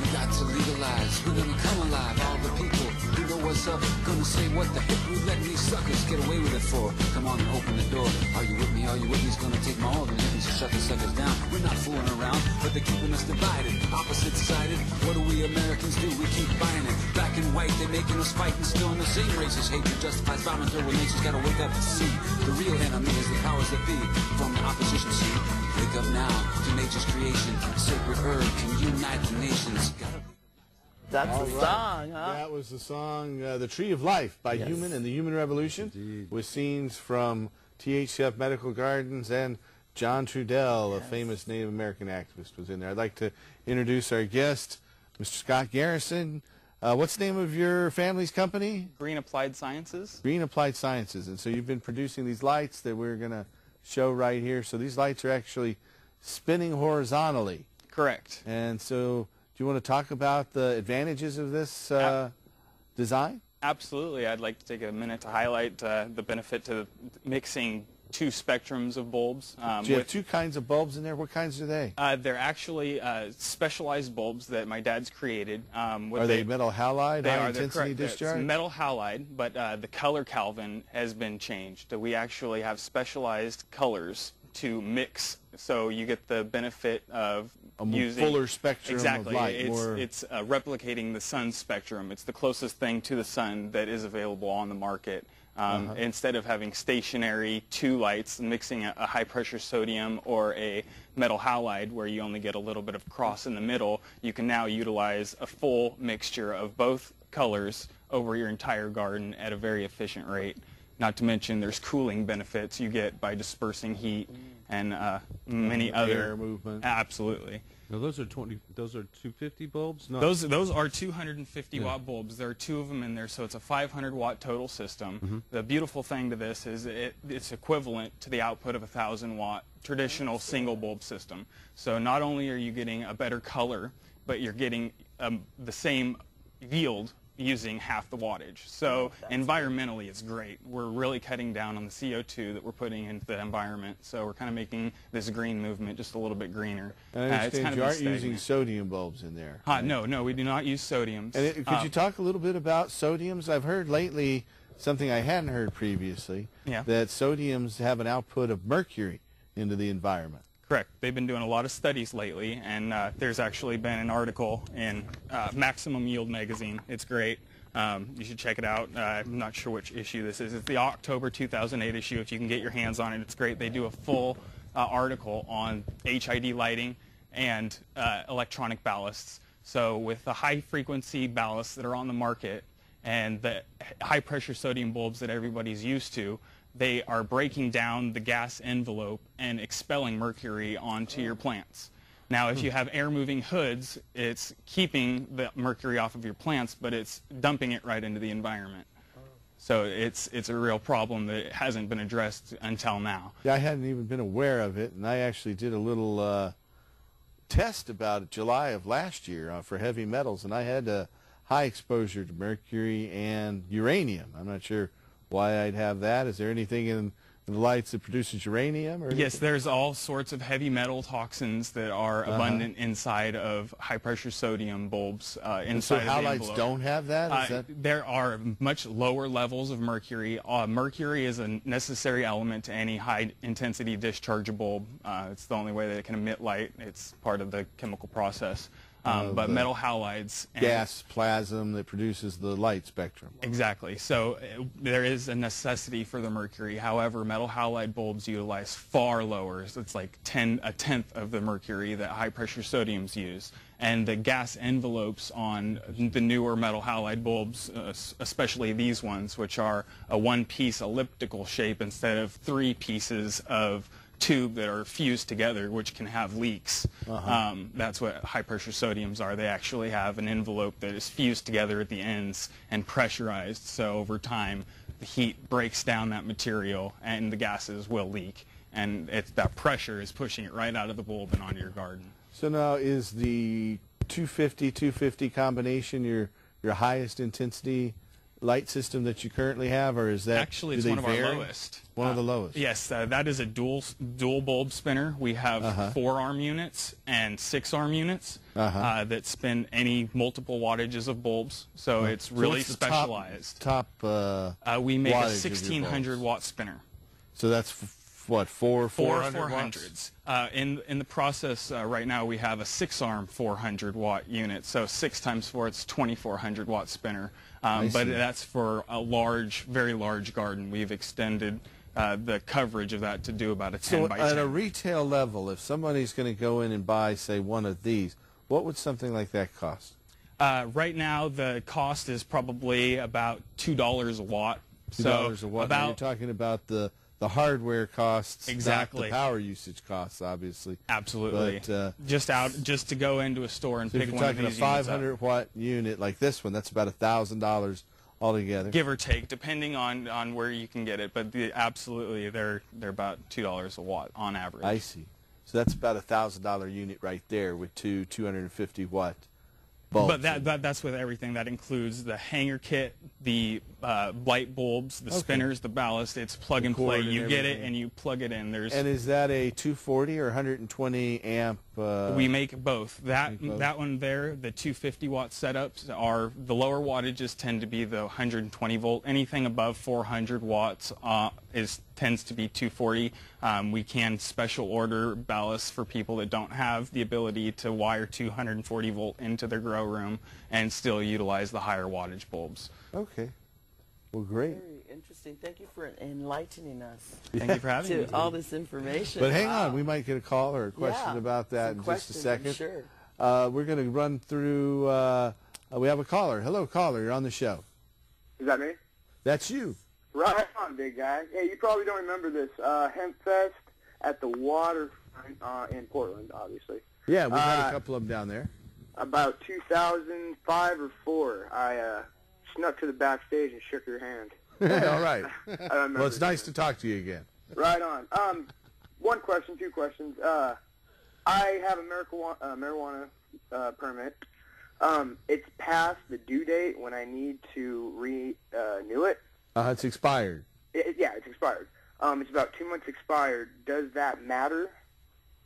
We got to legalize, we're gonna come alive, all the people who know what's up, gonna say what the heck we letting these suckers get away with it for. Come on and open the door, are you with me, are you with me? It's gonna take my organs to shut the suckers down. We're not fooling around, but they're keeping us divided, opposite-sided. What do we Americans do? We keep buying it. Black and white, they're making us fight and still in the same races. Hatred justifies violence, our nations gotta wake up to see the real enemy is the powers that be. From the opposition scene, wake up now to nature's creation. Sacred herb can unite the nations. That's the song, huh? That was the song The Tree of Life by Human and the Human Revolution. Indeed. With scenes from THF Medical Gardens, and John Trudell, a famous Native American activist, was in there. I'd like to introduce our guest, Mr. Scott Garrison. What's the name of your family's company? Green Applied Sciences. Green Applied Sciences. And so you've been producing these lights that we're going to show right here. So these lights are actually spinning horizontally. Correct. And so do you want to talk about the advantages of this design? Absolutely. I'd like to take a minute to highlight the benefit to mixing two spectrums of bulbs. Do you have two kinds of bulbs in there? What kinds are they? They're actually specialized bulbs that my dad's created. Are they metal halide, high intensity discharge? It's metal halide, but the color Kelvin has been changed. We actually have specialized colors to mix, so you get the benefit of using fuller spectrum exactly. of light. It's replicating the sun's spectrum. It's the closest thing to the sun that is available on the market. Instead of having stationary two lights, mixing a high-pressure sodium or a metal halide where you only get a little bit of cross in the middle, you can now utilize a full mixture of both colors over your entire garden at a very efficient rate. Not to mention there's cooling benefits you get by dispersing heat and many other air movement. Absolutely. Now those are 250 bulbs? No. Those are 250 watt bulbs. There are two of them in there, so it's a 500 watt total system. The beautiful thing to this is it's equivalent to the output of a 1,000 watt traditional single bulb system. So not only are you getting a better color, but you're getting the same yield using half the wattage. So environmentally it's great. We're really cutting down on the CO2 that we're putting into the environment, so we're kind of making this green movement just a little bit greener. And I understand you aren't using sodium bulbs in there. Right? No, we do not use sodiums. And could you talk a little bit about sodiums? I've heard lately something I hadn't heard previously, that sodiums have an output of mercury into the environment. Correct. They've been doing a lot of studies lately, and there's actually been an article in Maximum Yield magazine. It's great. You should check it out. I'm not sure which issue this is. It's the October 2008 issue. If you can get your hands on it, it's great. They do a full article on HID lighting and electronic ballasts. So with the high-frequency ballasts that are on the market and the high-pressure sodium bulbs that everybody's used to, they are breaking down the gas envelope and expelling mercury onto your plants. Now, if you have air-moving hoods, it's keeping the mercury off of your plants, but it's dumping it right into the environment. So it's a real problem that hasn't been addressed until now. Yeah, I hadn't even been aware of it, and I actually did a little test about it July of last year for heavy metals, and I had high exposure to mercury and uranium. I'm not sure why I'd have that. Is there anything in the lights that produces uranium? Or yes, there's all sorts of heavy metal toxins that are abundant inside of high-pressure sodium bulbs inside of the halides envelope. Don't have that? There are much lower levels of mercury. Mercury is a necessary element to any high-intensity discharge bulb. It's the only way that it can emit light. It's part of the chemical process. But metal halides... gas plasm that produces the light spectrum. Exactly. So there is a necessity for the mercury. However, metal halide bulbs utilize far lower. So it's like a tenth of the mercury that high-pressure sodiums use. And the gas envelopes on the newer metal halide bulbs, especially these ones, which are a one-piece elliptical shape instead of three pieces of tube that are fused together, which can have leaks. That's what high-pressure sodiums are. They actually have an envelope that is fused together at the ends and pressurized, so over time the heat breaks down that material and the gases will leak, and that pressure is pushing it right out of the bulb and onto your garden. So now is the 250-250 combination your highest intensity light system that you currently have, or is that actually it's one of our lowest? One of the lowest. Yes, that is a dual bulb spinner. We have 4-arm units and 6-arm units that spin any multiple wattages of bulbs. So it's really specialized. Top we make a 1600 watt spinner. So that's what, four 400s. In the process right now, we have a 6-arm 400 watt unit. So 6 times 4, it's 2400 watt spinner. But that's for a large, very large garden. We've extended the coverage of that to do about a 10 by 10. So at a retail level, if somebody's going to go in and buy, say, one of these, what would something like that cost? Right now, the cost is probably about $2 a watt. $2 a watt. Now you're talking about the hardware costs, exactly. Not the power usage costs, obviously. Absolutely. But, just to go into a store and pick one of these. If you're talking a 500 watt unit like this one, that's about $1,000 altogether. Give or take, depending on where you can get it. But absolutely, they're about $2 a watt on average. I see. So that's about $1,000 unit right there with two 250 watt bulbs. But that's with everything. That includes the hanger kit, the light bulbs, the spinners, the ballast. It's plug and play. You get it and you plug it in. And is that a 240 or 120 amp? We make both. That one there, the 250 watt setups are the lower wattages tend to be the 120 volt. Anything above 400 watts tends to be 240. We can special order ballasts for people that don't have the ability to wire 240 volt into their grow room and still utilize the higher wattage bulbs. Okay. Well, great. Very interesting. Thank you for enlightening us. Thank you for having me. To all this information. But hang on, we might get a call or a question about that in just a second. Sure. We're going to run through. We have a caller. Hello, caller. You're on the show. Is that me? That's you. Right on, big guy. Hey, you probably don't remember this. Hemp Fest at the waterfront in Portland, obviously. Yeah, we've had a couple of them down there. About 2005 or 4, I snuck to the backstage and shook your hand. All right. I remember. Well, it's nice to talk to you again. Right on. One question, 2 questions. I have a marijuana permit. It's past the due date when I need to renew it. It's expired. Yeah, it's expired. It's about 2 months expired. Does that matter?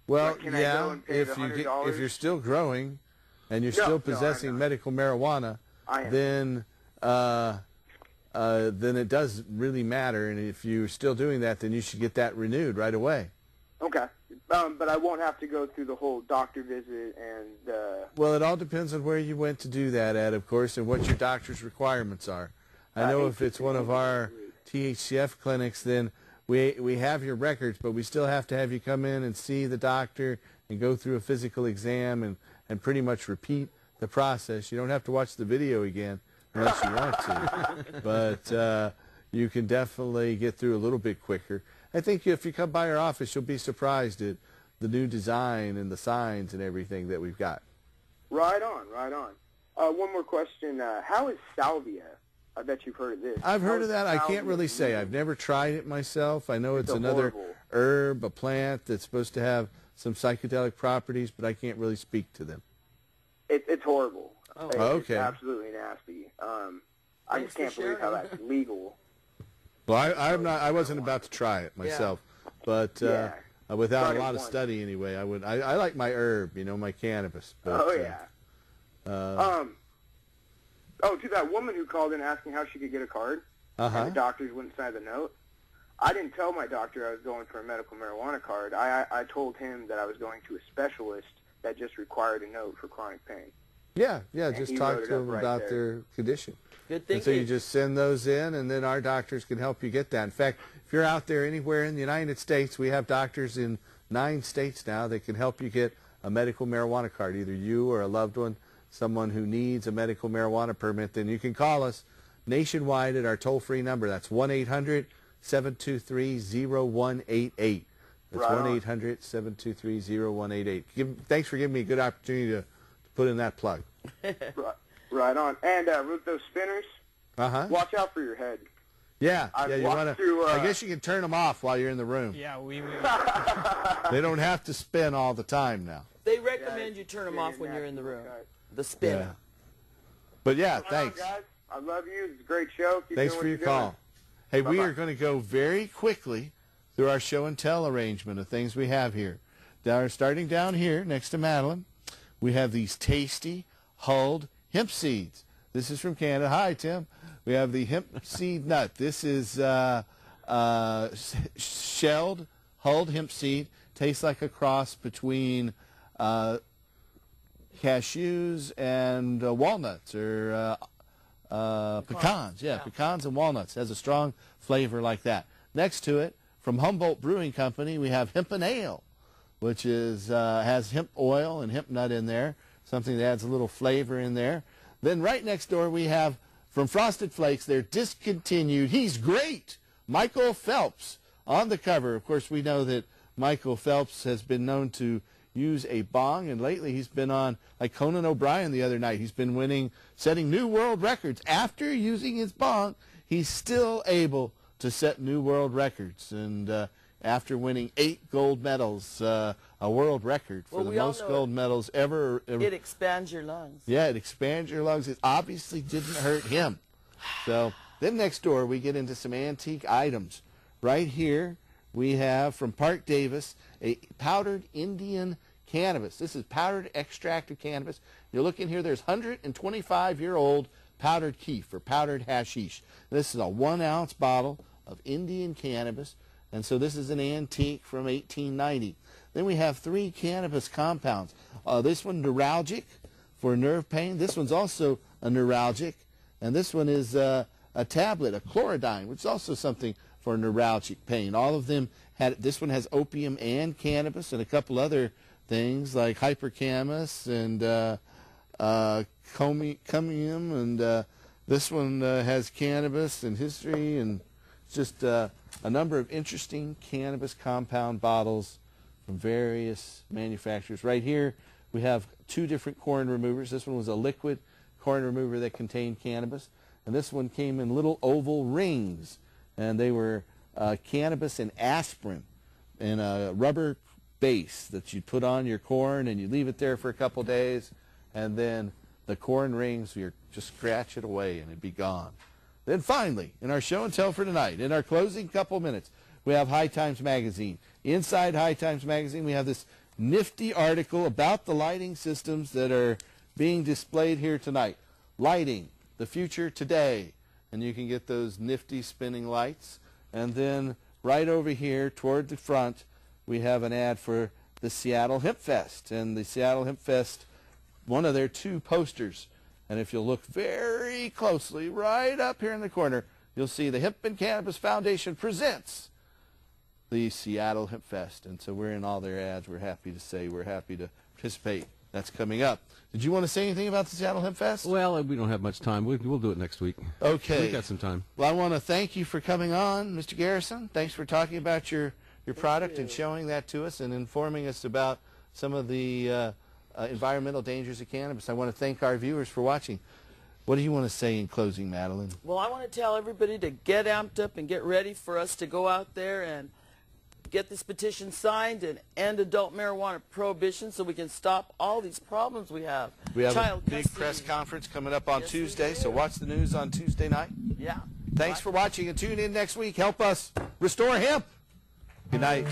Well, Like, can I go and pay the $100? if you're still growing and you're still possessing medical marijuana, then it does really matter. And if you're still doing that, then you should get that renewed right away. Okay. But I won't have to go through the whole doctor visit and... Well, it all depends on where you went to do that at, of course, and what your doctor's requirements are. I know if it's one of our THCF clinics, then we have your records, but we still have to have you come in and see the doctor and go through a physical exam and pretty much repeat the process. You don't have to watch the video again unless you want to, but you can definitely get through a little bit quicker. I think if you come by our office, you'll be surprised at the new design and the signs and everything that we've got. Right on, right on. One more question. How is salvia? I bet you've heard of this. I've heard of that. I can't really say. I've never tried it myself. I know it's another herb, a plant that's supposed to have some psychedelic properties, but I can't really speak to them. It's horrible. Oh, it's okay. absolutely nasty. I just can't believe how that's legal. Well, I wasn't about to try it myself, but without a lot of study anyway, I would. I like my herb, my cannabis. But, to that woman who called in asking how she could get a card, and the doctors wouldn't sign the note. I didn't tell my doctor I was going for a medical marijuana card. I told him that I was going to a specialist that just required a note for chronic pain. Yeah, just talk to them about their condition. Good thinking. And so you just send those in, and then our doctors can help you get that. In fact, if you're out there anywhere in the United States, we have doctors in 9 states now that can help you get a medical marijuana card, either you or a loved one, someone who needs a medical marijuana permit. Then you can call us nationwide at our toll-free number. That's 1-800-723-0188. That's 1-800-723-0188. Thanks for giving me a good opportunity to put in that plug. Right on. And with those spinners, watch out for your head. Yeah, you want to. I guess you can turn them off while you're in the room. Yeah, They don't have to spin all the time now. They recommend you turn them off when you're in the room. The spinner. Yeah. But thanks. Guys. I love you. It's a great show. Thanks for your call. Hey, we are going to go very quickly through our show and tell arrangement of things we have here. Starting down here next to Madeline, we have these tasty hulled hemp seeds. This is from Canada. Hi, Tim. We have the hemp seed nut. This is shelled, hulled hemp seed. Tastes like a cross between cashews and walnuts or pecans. Yeah, pecans and walnuts. Has a strong flavor like that. Next to it, from Humboldt Brewing Company, we have Hemp and Ale, which is has hemp oil and hemp nut in there, something that adds a little flavor in there. Then right next door we have, from Frosted Flakes, they're discontinued. He's great! Michael Phelps on the cover. Of course, we know that Michael Phelps has been known to use a bong, and lately he's been on, like Conan O'Brien the other night, he's been setting new world records. After using his bong, he's still able to set new world records. And after winning 8 gold medals, a world record for the most gold medals ever. It expands your lungs. Yeah, it expands your lungs. It obviously didn't hurt him. So then next door we get into some antique items. Right here we have from Park Davis a powdered Indian cannabis. This is powdered extract of cannabis. You look in here, there's 125-year-old powdered keef or powdered hashish. This is a 1-ounce bottle of Indian cannabis, and so this is an antique from 1890. Then we have 3 cannabis compounds. This one neuralgic for nerve pain. This one's also a neuralgic, and this one is a tablet, a chlorodyne, which is also something for neuralgic pain. All of them had, this one has opium and cannabis and a couple other things like hypercamus and comium, and this one has cannabis and history, and just a number of interesting cannabis compound bottles from various manufacturers. Right here we have 2 different corn removers. This one was a liquid corn remover that contained cannabis, and this one came in little oval rings, and they were cannabis and aspirin in a rubber base that you put on your corn, and you leave it there for a couple days, and then the corn rings, you just scratch it away and it'd be gone. Then finally, in our show and tell for tonight, in our closing couple minutes, we have High Times Magazine. Inside High Times Magazine, we have this nifty article about the lighting systems that are being displayed here tonight. Lighting, the future today. And you can get those nifty spinning lights. And then right over here toward the front, we have an ad for the Seattle Hemp Fest. And the Seattle Hemp Fest, one of their 2 posters. And if you'll look very closely, right up here in the corner, you'll see the Hemp and Cannabis Foundation presents the Seattle Hemp Fest. And so we're in all their ads. We're happy to say we're happy to participate. That's coming up. Did you want to say anything about the Seattle Hemp Fest? Well, we don't have much time. We'll do it next week. Okay. We got some time. Well, I want to thank you for coming on, Mr. Garrison. Thanks for talking about your product and showing that to us and informing us about some of the environmental dangers of cannabis. I want to thank our viewers for watching. What do you want to say in closing, Madeline? Well, I want to tell everybody to get amped up and get ready for us to go out there and get this petition signed and end adult marijuana prohibition so we can stop all these problems we have. We have Child a big custody. press conference coming up on Tuesday, so watch the news on Tuesday night. Yeah. Thanks for watching, and tune in next week. Help us restore hemp. Good night.